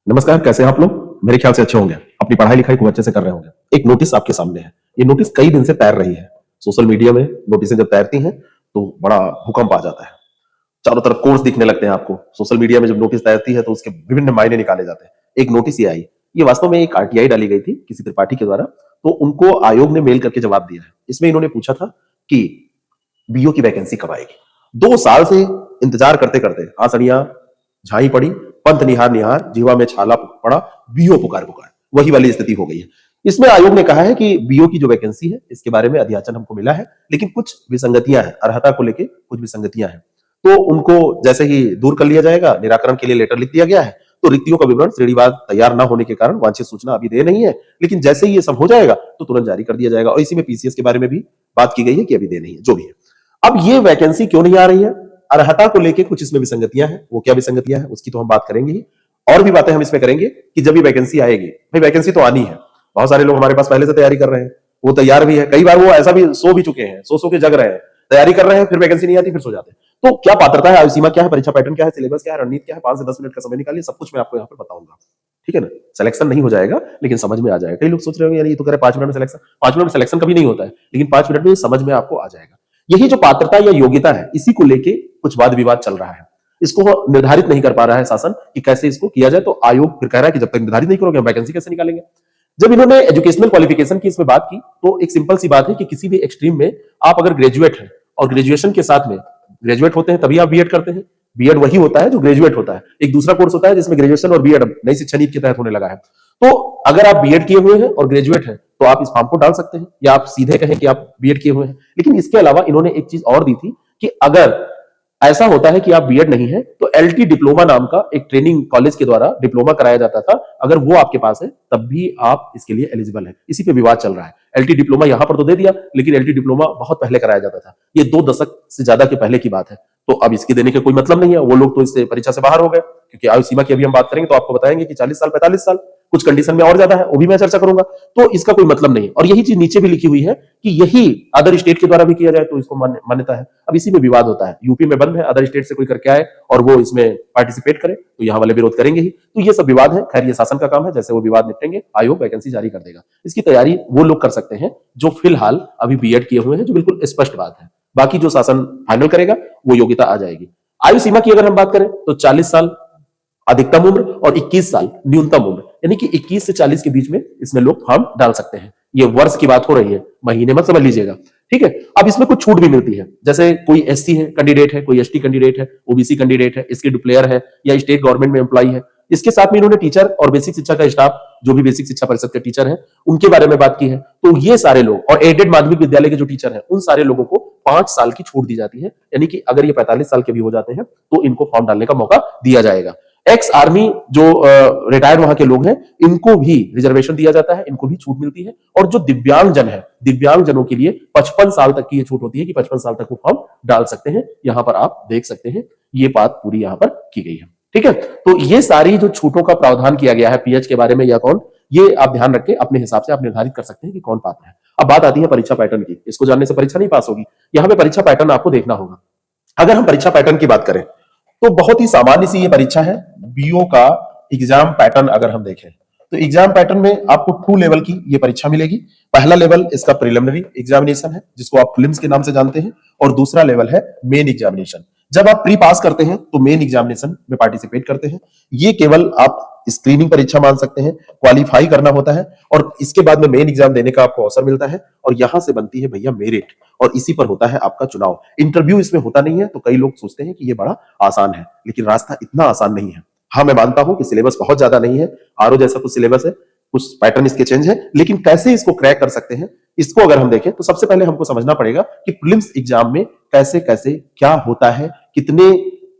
नमस्कार, कैसे हैं आप लोग? मेरे ख्याल से अच्छे होंगे। अपनी पढ़ाई लिखाई खूब अच्छे से कर रहे होंगे। एक नोटिस आपके सामने है। ये नोटिस कई दिन से तैर रही है। सोशल मीडिया में नोटिसें जब तैरती हैं तो बड़ा भूकंप आ जाता है। चारों तरफ कोर्स दिखने लगते हैं आपको। सोशल मीडिया में जब नोटिस तैरती है तो उसके विभिन्न मायने निकाले जाते हैं। एक नोटिस ये आई। ये वास्तव में एक आरटीआई डाली गई थी किसी त्रिपाठी के द्वारा। तो उनको आयोग ने मेल करके जवाब दिया है। इसमें इन्होंने पूछा था कि बीओ की वैकेंसी कब आएगी। 2 साल से इंतजार करते करते आंसड़ियां झाई पड़ी, पंथ निहार निहार, जीवा में छाला पड़ा, बीओ पुकार पुकार, वही वाली स्थिति हो गई है। इसमें आयोग ने कहा है कि बीओ की जो वैकेंसी है इसके बारे में अध्याचन हमको मिला है, लेकिन कुछ विसंगतियां हैं, अर्हता को लेके कुछ विसंगतियां हैं। तो उनको जैसे ही दूर कर लिया जाएगा, निराकरण के लिए लेटर लिख दिया गया है। तो रिक्तियों का विवरण श्रेणीवार तैयार ना होने के कारण वांछित सूचना अभी दे नहीं है, लेकिन जैसे ही ये सब हो जाएगा तो तुरंत जारी कर दिया जाएगा। और इसी में पीसीएस के बारे में भी बात की गई है कि अभी दे नहीं है, जो भी है। अब ये वैकेंसी क्यों नहीं आ रही है? अर्हता को लेके कुछ इसमें विसंगतियां हैं। वो क्या विसंगतियां हैं उसकी तो हम बात करेंगे ही। और भी बातें हम इसमें करेंगे कि जब ये वैकेंसी आएगी, भाई वैकेंसी तो आनी है। बहुत सारे लोग हमारे पास पहले से तैयारी कर रहे हैं, वो तैयार भी है। कई बार वो ऐसा भी सो भी चुके हैं, सो के जग रहे हैं, तैयारी कर रहे हैं, फिर वैकेंसी नहीं आती, फिर सो जाते हैं। तो क्या पात्रता है, आयु सीमा क्या है, परीक्षा पैटर्न क्या है, सिलेबस क्या है, रणनीति क्या है, 5 से 10 मिनट का समय निकालिए, सब कुछ मैं आपको यहाँ पर बताऊंगा। ठीक है ना? सिलेक्शन नहीं हो जाएगा लेकिन समझ में आ जाएगा। कई लोग सोच रहे होंगे यार ये तो कह रहे 5 मिनट में सिलेक्शन। 5 मिनट में सिलेक्शन कभी नहीं होता है, लेकिन 5 मिनट में समझ में आपको आ जाएगा। यही जो पात्रता या योग्यता है, इसी को लेके कुछ वाद विवाद चल रहा है। इसको निर्धारित नहीं कर पा रहा है शासन कि कैसे इसको किया जाए। तो आयोग फिर कह रहा है कि जब तक निर्धारित नहीं करोगे हम वैकेंसी कैसे निकालेंगे। जब इन्होंने एजुकेशनल क्वालिफिकेशन की इसमें बात की तो एक सिंपल सी बात है कि किसी भी एक्सट्रीम में आप अगर ग्रेजुएट हैं और ग्रेजुएशन के साथ में ग्रेजुएट होते हैं तभी आप बीएड करते हैं। बीएड वही होता है जो ग्रेजुएट होता है। एक दूसरा कोर्स होता है जिसमें ग्रेजुएशन और बीएड नई शिक्षा नीति के तहत होने लगा है। तो अगर आप बीएड किए हुए हैं और ग्रेजुएट हैं तो आप इस फॉर्म को डाल सकते हैं, या आप सीधे कहें कि आप बीएड किए हुए हैं। लेकिन इसके अलावा इन्होंने एक चीज और दी थी कि अगर ऐसा होता है कि आप बीएड नहीं है तो एलटी डिप्लोमा नाम का एक ट्रेनिंग कॉलेज के द्वारा डिप्लोमा कराया जाता था, अगर वो आपके पास है तब भी आप इसके लिए एलिजिबल है। इसी पे विवाद चल रहा है। एलटी डिप्लोमा यहां पर तो दे दिया, लेकिन एलटी डिप्लोमा बहुत पहले कराया जाता था। ये 2 दशक से ज्यादा के पहले की बात है। तो अब इसके देने का कोई मतलब नहीं है। वो लोग तो इससे परीक्षा से बाहर हो गए, क्योंकि आयु सीमा की अभी हम बात करेंगे तो आपको बताएंगे कि 40 साल 45 साल, कुछ कंडीशन में और ज्यादा है, वो भी मैं चर्चा करूंगा। तो इसका कोई मतलब नहीं। और यही चीज नीचे भी लिखी हुई है कि यही अदर स्टेट के द्वारा भी किया जाए तो इसको मान्यता है। अब इसी में विवाद होता है। यूपी में बंद है, अदर स्टेट से कोई करके आए और वो इसमें पार्टिसिपेट करे तो यहाँ वाले विरोध करेंगे ही। तो ये सब विवाद है। खैर ये शासन का काम है, जैसे वो विवाद निपटेंगे आयोग वैकेंसी जारी कर देगा। इसकी तैयारी वो लोग कर सकते हैं जो फिलहाल अभी बीएड किए हुए हैं, जो बिल्कुल स्पष्ट बात है। बाकी जो शासन फाइनल करेगा वो योग्यता आ जाएगी। आयु सीमा की अगर हम बात करें तो 40 साल अधिकतम उम्र और 21 साल न्यूनतम उम्र, यानी कि 21 से 40 के बीच में इसमें लोग फॉर्म डाल सकते हैं। ये वर्ष की बात हो रही है, महीने मत समझ लीजिएगा। ठीक है। अब इसमें कुछ छूट भी मिलती है, जैसे कोई एससी है कैंडिडेट है, कोई एसटी कैंडिडेट है, ओबीसी कैंडिडेट है, स्किल्ड प्लेयर है, या स्टेट गवर्नमेंट में एम्प्लॉई है। इसके साथ में इन्होंने टीचर और बेसिक शिक्षा का स्टाफ, जो भी बेसिक शिक्षा परिषद के टीचर हैं, उनके बारे में बात की है। तो ये सारे लोग और एडेड माध्यमिक विद्यालय के जो टीचर हैं, उन सारे लोगों को 5 साल की छूट दी जाती है। यानी कि अगर ये 45 साल के भी हो जाते हैं तो इनको फॉर्म डालने का मौका दिया जाएगा। एक्स आर्मी जो रिटायर्ड वहां के लोग हैं, इनको भी रिजर्वेशन दिया जाता है, इनको भी छूट मिलती है। और जो दिव्यांग जन है, दिव्यांग जनों के लिए 55 साल तक की ये छूट होती है कि 55 साल तक वो फॉर्म डाल सकते हैं। यहां पर आप देख सकते हैं, ये बात पूरी यहां पर की गई है। ठीक है। तो ये सारी जो छूटों का प्रावधान किया गया है पीएच के बारे में या कौन, ये आप ध्यान रख के अपने हिसाब से आप निर्धारित कर सकते हैं कि कौन पात्र है। अब बात आती है परीक्षा पैटर्न की। इसको जानने से परीक्षा नहीं पास होगी। यहां पे परीक्षा पैटर्न आपको देखना होगा। अगर हम परीक्षा पैटर्न की बात करें तो बहुत ही सामान्य सी ये परीक्षा है। बीओ का एग्जाम पैटर्न अगर हम देखें तो एग्जाम पैटर्न में आपको 2 लेवल की ये परीक्षा मिलेगी। पहला लेवल इसका प्रिलिमिनरी एग्जामिनेशन है, जिसको आप प्रीलिम्स के नाम से जानते हैं, और दूसरा लेवल है मेन एग्जामिनेशन। जब आप प्री पास करते हैं तो मेन एग्जामिनेशन में पार्टिसिपेट करते हैं। ये केवल आप स्क्रीनिंग परीक्षा मान सकते हैं, क्वालिफाई करना होता है, और इसके बाद में मेन एग्जाम देने का आपको अवसर मिलता है। और यहां से बनती है भैया मेरिट, और इसी पर होता है आपका चुनाव। इंटरव्यू इसमें होता नहीं है। तो कई लोग सोचते हैं कि ये बड़ा आसान है, लेकिन रास्ता इतना आसान नहीं है। हाँ, मैं मानता हूं कि सिलेबस बहुत ज्यादा नहीं है, आरओ जैसा कुछ सिलेबस है, कुछ पैटर्न इसके चेंज है, लेकिन कैसे इसको क्रैक कर सकते हैं, इसको अगर हम देखें तो सबसे पहले हमको समझना पड़ेगा कि प्रीलिम्स एग्जाम में कैसे कैसे क्या होता है, कितने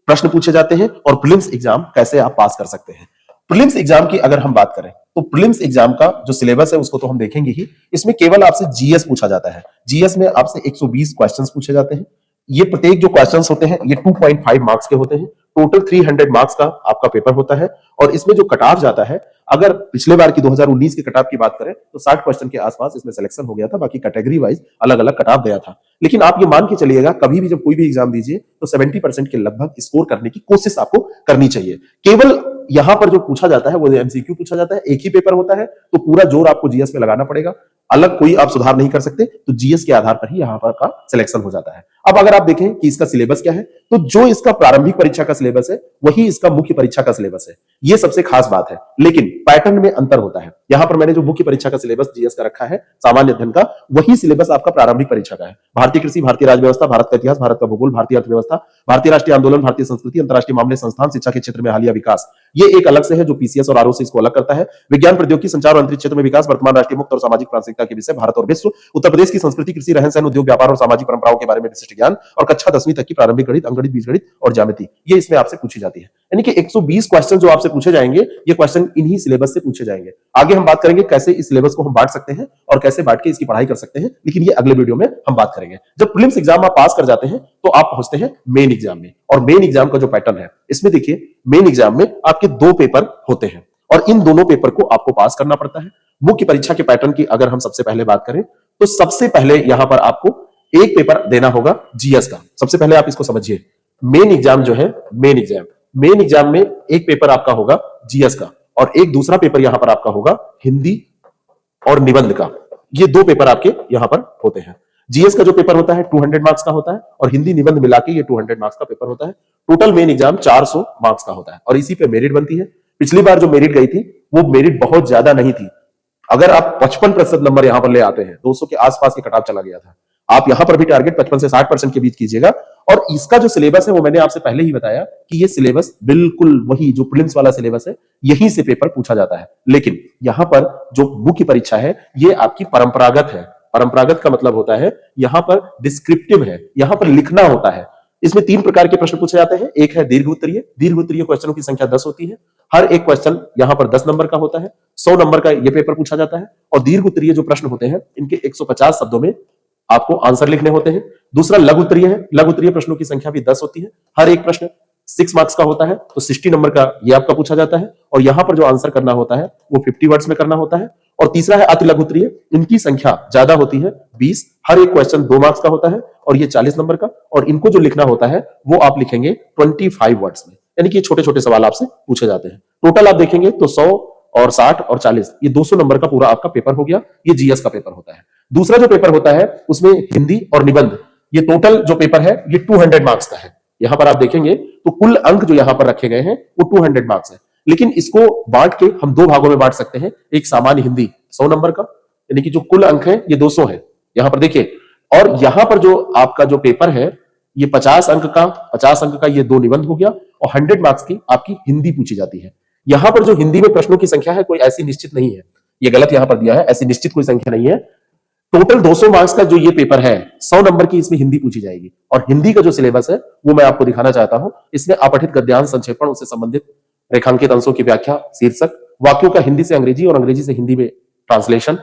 प्रश्न पूछे जाते हैं, और प्रीलिम्स एग्जाम कैसे आप पास कर सकते हैं। प्रीलिम्स एग्जाम की अगर हम बात करें तो प्रीलिम्स एग्जाम का जो सिलेबस है उसको तो हम देखेंगे ही। इसमें केवल आपसे जीएस पूछा जाता है। जीएस में आपसे 120 क्वेश्चंस पूछे जाते हैं। ये प्रत्येक जो क्वेश्चंस होते हैं ये 2.5 मार्क्स के होते हैं। टोटल 300 मार्क्स का आपका पेपर होता है और इसमें जो कट ऑफ जाता है, अगर पिछले बार की 2019 के कट ऑफ की बात करें तो 60 क्वेश्चन के आसपास इसमें सिलेक्शन हो गया था, बाकी कैटेगरी वाइज अलग अलग कट ऑफ गया था। लेकिन आप ये मान के चलिएगा, कभी भी जब कोई भी एग्जाम दीजिए तो 70% के लगभग स्कोर करने की कोशिश आपको करनी चाहिए। केवल यहां पर जो पूछा जाता है वो एमसीक्यू पूछा जाता है, एक ही पेपर होता है, तो पूरा जोर आपको जीएस में लगाना पड़ेगा, अलग कोई आप सुधार नहीं कर सकते, तो जीएस के आधार पर ही यहां पर का सिलेक्शन हो जाता है। अब अगर आप देखें कि इसका सिलेबस क्या है, तो जो इसका प्रारंभिक परीक्षा का सिलेबस है वही इसका मुख्य परीक्षा का सिलेबस है, ये सबसे खास बात है। लेकिन पैटर्न में अंतर होता है। यहां पर मैंने जो मुख्य परीक्षा का सिलेबस जीएस का रखा है सामान्य अध्ययन का, वही सिलेबस आपका प्रारंभिक परीक्षा का है। भारतीय कृषि, भारतीय राज्य व्यवस्था, भारत का इतिहास, भारत का भूगोल, भारतीय अर्थव्यवस्था, भारतीय राष्ट्रीय आंदोलन, भारतीय संस्कृति, अंतरराष्ट्रीय मामले, संस्थान, शिक्षा के क्षेत्र में हालिया विकास, ये एक अलग से है जो पीसीएस और आरओसी इसको अलग करता है। विज्ञान, प्रौद्योगिकी, संचार और अंतरिक्ष क्षेत्र में विकास, वर्तमान राष्ट्रीय मुक्त और सामाजिक प्रासंगिकता के विषय, भारत और विश्व, उत्तर प्रदेश की संस्कृति, कृषि, रहन सहन, उद्योग, व्यापार और सामाजिक परंपराओं के बारे में विशिष्ट ज्ञान, और कक्षा 10वीं तक की प्रारंभिक गणित, अंकगणित, बीजगणित और ज्यामिति, ये इसमें आपसे पूछी जाती है। यानी कि 120 क्वेश्चन जो आपसे पूछे जाएंगे, ये क्वेश्चन इन्हीं सिलेबस से पूछे जाएंगे। आगे हम बात करेंगे कैसे इस सिलेबस को हम बांट सकते हैं और कैसे बांट के इसकी पढ़ाई कर सकते हैं, लेकिन ये अगले वीडियो में हम बात करेंगे। जब प्रीलिम्स एग्जाम आप पास कर जाते हैं तो आप पहुंचते हैं मेन एग्जाम में, और मेन एग्जाम का जो पैटर्न है इसमें देखिए, मेन एग्जाम में आपके 2 पेपर होते हैं और इन दोनों पेपर को आपको पास करना पड़ता है। मुख्य परीक्षा के पैटर्न की अगर हम सबसे पहले बात करें तो सबसे पहले यहां पर आपको एक पेपर देना होगा जीएस का। सबसे पहले आप इसको समझिए, मेन एग्जाम जो है, मेन एग्जाम में एक पेपर आपका होगा जीएस का और एक दूसरा पेपर यहां पर आपका होगा हिंदी और निबंध का। ये 2 पेपर आपके यहां पर होते हैं। जीएस का जो पेपर होता है 200 मार्क्स का होता है और हिंदी निबंध मिला के ये 200 मार्क्स का पेपर होता है। टोटल मेन एग्जाम 400 मार्क्स का होता है और इसी पे मेरिट बनती है। पिछली बार जो मेरिट गई थी वो मेरिट बहुत ज्यादा नहीं थी। अगर आप 55% नंबर यहां पर ले आते हैं, 200 के आसपास की कट ऑफ चला गया था। आप यहां पर भी टारगेट 55 से 60% के बीच कीजिएगा। और इसका जो सिलेबस है वो मैंने आपसे पहले ही बताया कि ये सिलेबस बिल्कुल वही जो प्रीलिम्स वाला सिलेबस है, यहीं से पेपर पूछा जाता है। लेकिन यहां पर जो मुख्य परीक्षा है ये आपकी परंपरागत है। परंपरागत का मतलब होता है यहां पर डिस्क्रिप्टिव है, यहां पर लिखना होता है। इसमें 3 प्रकार के प्रश्न पूछे जाते हैं। एक है दीर्घ उत्तरीय, दीर्घ उत्तरीय क्वेश्चनों की संख्या 10 होती है। हर एक क्वेश्चन यहां पर 10 नंबर का होता है। 100 नंबर का यह पेपर पूछा जाता है और दीर्घ उत्तरीय जो प्रश्न होते हैं इनके 150 शब्दों में आपको आंसर लिखने होते हैं। दूसरा लघु उत्तरीय है, लघु उत्तरीय प्रश्नों की संख्या भी 10 होती है। हर एक प्रश्न 6 मार्क्स का होता है, तो 60 नंबर का ये आपका पूछा जाता है और यहां पर जो आंसर करना होता है वो 50 वर्ड्स में करना होता है। और तीसरा है अति लघु उत्तरीय, इनकी संख्या ज्यादा होती है 20। हर एक क्वेश्चन 2 मार्क्स का होता है और ये 40 नंबर का, और इनको जो लिखना होता है वो आप लिखेंगे 25 वर्ड्स में। यानी कि छोटे छोटे सवाल आपसे पूछे जाते हैं। टोटल आप देखेंगे तो 100 और 60 और 40, ये 200 नंबर का पूरा आपका पेपर हो गया। ये जीएस का पेपर होता है। दूसरा जो पेपर होता है उसमें हिंदी और निबंध, ये टोटल जो पेपर है ये 200 मार्क्स का है। यहां पर आप देखेंगे तो कुल अंक जो यहां पर रखे गए हैं वो 200 मार्क्स है। लेकिन इसको बांट के हम 2 भागों में बांट सकते हैं। एक सामान्य हिंदी 100 नंबर का, यानी कि जो कुल अंक है ये 200 है यहां पर देखिए। और यहां पर जो आपका जो पेपर है ये 50 अंक का ये 2 निबंध हो गया और 100 मार्क्स की आपकी हिंदी पूछी जाती है। यहां पर जो हिंदी में प्रश्नों की संख्या है कोई ऐसी निश्चित नहीं है, ये गलत यहां पर दिया है, ऐसी निश्चित कोई संख्या नहीं है। टोटल 200 मार्क्स का जो ये पेपर है 100 नंबर की इसमें हिंदी पूछी जाएगी। और हिंदी का जो सिलेबस है वो मैं आपको दिखाना चाहता हूं। इसमें अपठित गद्यांश, संक्षेपण, उससे संबंधित रेखांकित अंशों की व्याख्या, शीर्षक, वाक्यों का हिंदी से अंग्रेजी और अंग्रेजी से हिंदी में ट्रांसलेशन,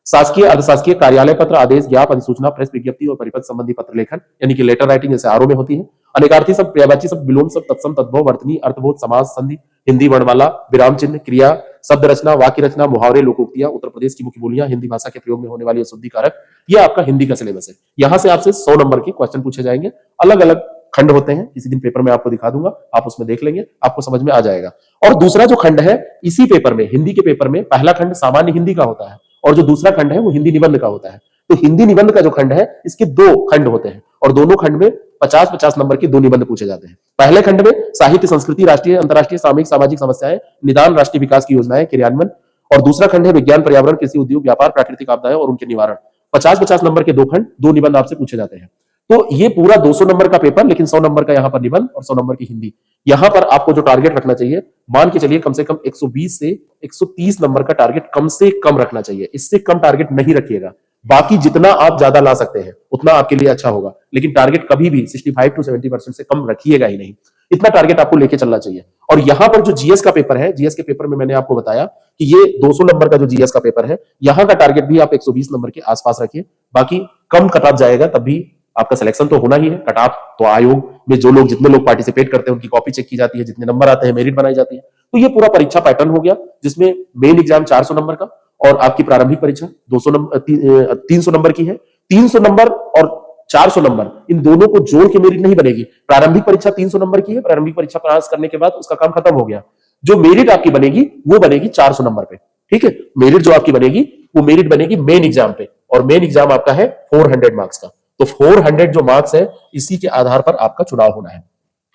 शासकीय अर्धशासकीय कार्यालय पत्र, आदेश, ज्ञापन, अधिसूचना, प्रेस विज्ञप्ति और परिपत्र संबंधी पत्र लेखन, यानी कि लेटर राइटिंग जैसे आरओ में होती है। अनेकार्थी शब्द, पर्यायवाची शब्द, विलोम शब्द, तत्सम, तद्भव, वर्तनी, अर्थबोध, समास, संधि, हिंदी वर्णमाला, विराम चिन्ह, क्रिया, शब्द रचना, वाक्य रचना, मुहावरे, लोकोक्तियां, उत्तर प्रदेश की मुख्य बोलियां, हिंदी भाषा के प्रयोग में होने वाली अशुद्धि कारक, ये आपका हिंदी का सिलेबस है। यहां से आपसे 100 नंबर के क्वेश्चन पूछे जाएंगे। अलग अलग खंड होते हैं, किसी दिन पेपर में आपको दिखा दूंगा, आप उसमें देख लेंगे, आपको समझ में आ जाएगा। और दूसरा जो खंड है इसी पेपर में, हिंदी के पेपर में, पहला खंड सामान्य हिंदी का होता है और जो दूसरा खंड है वो हिंदी निबंध का होता है। तो हिंदी निबंध का जो खंड है इसके 2 खंड होते हैं और दोनों खंड में 50-50 नंबर के 2 निबंध पूछे जाते हैं। पहले खंड में साहित्य, संस्कृति, राष्ट्रीय, अंतरराष्ट्रीय, सामयिक, सामाजिक समस्याएं, निदान, राष्ट्रीय विकास की योजनाएं, क्रियान्वयन, और दूसरा खंड है विज्ञान, पर्यावरण, कृषि, उद्योग, व्यापार, प्राकृतिक आपदाएं और उनके निवारण। 50-50 नंबर के 2 खंड, 2 निबंध आपसे पूछे जाते हैं। तो ये पूरा 200 नंबर का पेपर, लेकिन 100 नंबर का यहां पर निबंध और 100 नंबर की हिंदी। यहां पर आपको जो टारगेट रखना चाहिए, मान के चलिए कम से कम 120 से 130 नंबर का टारगेट कम से कम रखना चाहिए। इससे कम टारगेट नहीं रखिएगा। बाकी जितना आप ज्यादा ला सकते हैं उतना आपके लिए अच्छा होगा, लेकिन टारगेट कभी भी 65 से 70% से कम रखिएगा ही नहीं। इतना टारगेट आपको लेके चलना चाहिए। और यहां पर जो जीएस का पेपर है, जीएस के पेपर में मैंने आपको बताया कि ये 200 नंबर का जो जीएस का पेपर है, यहां का टारगेट भी आप 120 नंबर के आसपास रखिए। बाकी कम कट ऑफ जाएगा तब भी आपका सिलेक्शन तो होना ही है, कट ऑफ तो आयोग में जो लोग जितने लोग पार्टिसिपेट करते हैं उनकी कॉपी चेक की जाती है, जितने नंबर आते हैं मेरिट बनाई जाती है। तो ये पूरा परीक्षा पैटर्न हो गया, जिसमें मेन एग्जाम 400 नंबर का और आपकी प्रारंभिक परीक्षा 200 नंबर 300 नंबर की है। 300 नंबर और 400 नंबर इन दोनों को जोड़ के मेरिट नहीं बनेगी। प्रारंभिक परीक्षा 300 नंबर की है, प्रारंभिक परीक्षा पास करने के बाद उसका काम खत्म हो गया। जो मेरिट आपकी बनेगी वो बनेगी 400 नंबर पे, ठीक है। मेरिट जो आपकी बनेगी वो मेरिट बनेगी मेन एग्जाम पे, और मेन एग्जाम आपका है 400 मार्क्स का। तो 400 जो मार्क्स है इसी के आधार पर आपका चुनाव होना है।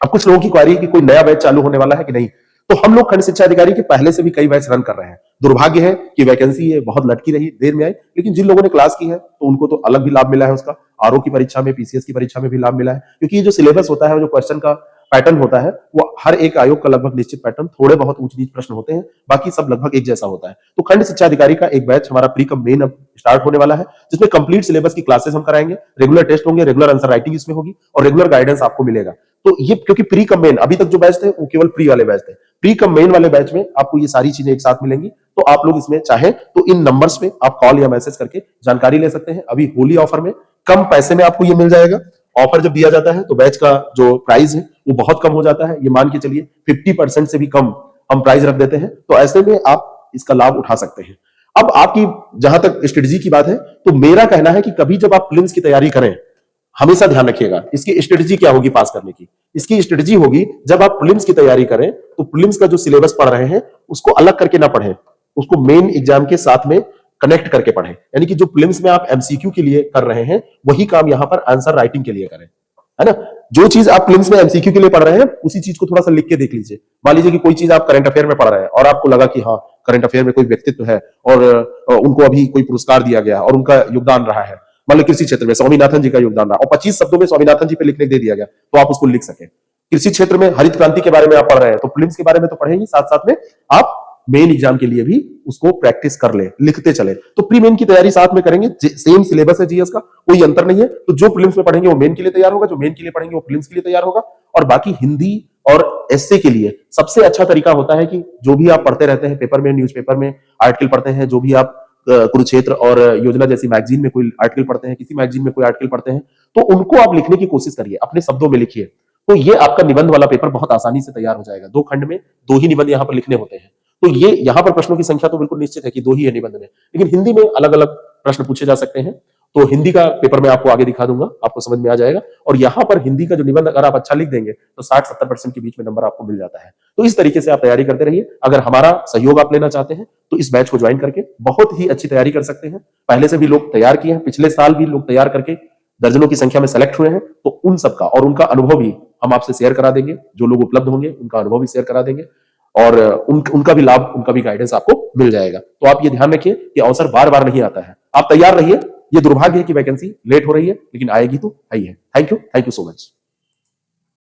अब कुछ लोगों की क्वारी है कि कोई नया बैच चालू होने वाला है कि नहीं, तो हम लोग खंड शिक्षा अधिकारी के पहले से भी कई बैच रन कर रहे हैं। दुर्भाग्य है कि वैकेंसी ये बहुत लटकी रही, देर में आई, लेकिन जिन लोगों ने क्लास की है तो उनको तो अलग भी लाभ मिला है उसका। आरओ की परीक्षा में, पीसीएस की परीक्षा में भी लाभ मिला है, क्योंकि ये जो सिलेबस होता है, जो क्वेश्चन का पैटर्न होता है, वो हर एक आयोग का लगभग निश्चित पैटर्न, थोड़े बहुत ऊंच नीच प्रश्न होते हैं, बाकी सब लगभग एक जैसा होता है। तो खंड शिक्षा अधिकारी का एक बैच हमारा प्री कम मेन अब स्टार्ट होने वाला है, जिसमें कंप्लीट सिलेबस की क्लासेस हम कराएंगे, रेगुलर टेस्ट होंगे, रेगुलर आंसर राइटिंग इसमें होगी और रेगुलर गाइडेंस आपको मिलेगा। तो ये क्योंकि प्री कम मेन अभी तक जो बैच थे वो केवल प्री वाले बैच थे, प्री कम मेन वाले बैच में आपको ये सारी चीजें एक साथ मिलेंगी। तो आप लोग इसमें चाहे तो इन नंबर्स पे आप कॉल या मैसेज करके जानकारी ले सकते हैं। अभी होली ऑफर में कम पैसे में आपको ये मिल जाएगा। ऑफर जब दिया जाता है तो बैच का जो प्राइस है वो बहुत कम हो जाता है, ये मान के चलिए 50% से भी कम हम प्राइस रख देते हैं। तो ऐसे में आप इसका लाभ उठा सकते हैं। अब आपकी जहां तक स्ट्रेटजी की बात है, तो मेरा कहना है कि कभी जब आप प्रीलिम्स की तैयारी करें, हमेशा ध्यान रखिएगा इसकी स्ट्रेटजी क्या होगी पास करने की। इसकी स्ट्रेटजी होगी, जब आप प्रीलिम्स की तैयारी करें तो प्रीलिम्स का जो सिलेबस पढ़ रहे हैं उसको अलग करके ना पढ़ें, उसको मेन एग्जाम के साथ में कनेक्ट करके पढ़ें। यानी कि जो प्रीलिम्स में आप एमसीक्यू के लिए कर रहे हैं वही काम यहां पर आंसर राइटिंग के लिए करें, है ना। जो चीज आप प्रीलिम्स में एमसीक्यू के लिए पढ़ रहे हैं उसी चीज को थोड़ा सा लिख के देख लीजिए। मान लीजिए कि कोई चीज आप करंट अफेयर में पढ़ रहे हैं और आपको लगा कि हाँ करंट अफेयर में कोई व्यक्तित्व है और उनको अभी कोई पुरस्कार दिया गया और उनका योगदान रहा है, मान लो कृषि क्षेत्र में स्वामीनाथन जी का योगदान रहा और 25 शब्दों में स्वामीनाथन जी पे लिखने दे दिया गया, तो आप उसको लिख सके। कृषि क्षेत्र में हरित क्रांति के बारे में आप पढ़ रहे हैं तो प्रीलिम्स के बारे में तो पढ़ेंगे, साथ साथ में आप मेन एग्जाम के लिए भी उसको प्रैक्टिस कर ले, लिखते चले। तो प्री मेन की तैयारी साथ में करेंगे, सेम सिलेबस है जीएस का, कोई अंतर नहीं है। तो जो प्रीलिम्स में पढ़ेंगे वो मेन के लिए तैयार होगा, जो मेन के लिए पढ़ेंगे वो प्रीलिम्स के लिए तैयार होगा। और बाकी हिंदी और एसए के लिए सबसे अच्छा तरीका होता है कि जो भी आप पढ़ते रहते हैं पेपर में, न्यूज़पेपर में आर्टिकल पढ़ते हैं, जो भी आप कुरुक्षेत्र और योजना जैसी मैगजीन में कोई आर्टिकल पढ़ते हैं, किसी मैगजीन में कोई आर्टिकल पढ़ते हैं, तो उनको आप लिखने की कोशिश करिए, अपने शब्दों में लिखिए। तो ये आपका निबंध वाला पेपर बहुत आसानी से तैयार हो जाएगा। 2 खंड में 2 ही निबंध यहाँ पर लिखने होते हैं। तो ये यहाँ पर प्रश्नों की संख्या तो बिल्कुल निश्चित है कि 2 ही है निबंध में, लेकिन हिंदी में अलग अलग प्रश्न पूछे जा सकते हैं। तो हिंदी का पेपर मैं आपको आगे दिखा दूंगा, आपको समझ में आ जाएगा। और यहाँ पर हिंदी का जो निबंध अगर आप अच्छा लिख देंगे तो 60-70% के बीच में नंबर आपको मिल जाता है। तो इस तरीके से आप तैयारी करते रहिए। अगर हमारा सहयोग आप लेना चाहते हैं तो इस बैच को ज्वाइन करके बहुत ही अच्छी तैयारी कर सकते हैं। पहले से भी लोग तैयार किए हैं, पिछले साल भी लोग तैयार करके दर्जनों की संख्या में सेलेक्ट हुए हैं। तो उन सबका और उनका अनुभव भी हम आपसे शेयर करा देंगे, जो लोग उपलब्ध होंगे उनका अनुभव भी शेयर करा देंगे और उनका भी लाभ, उनका भी गाइडेंस आपको मिल जाएगा। तो आप ये ध्यान रखिए कि अवसर बार बार नहीं आता है, आप तैयार रहिए। ये दुर्भाग्य है कि वैकेंसी लेट हो रही है, लेकिन आएगी तो है ही है। Thank you so much.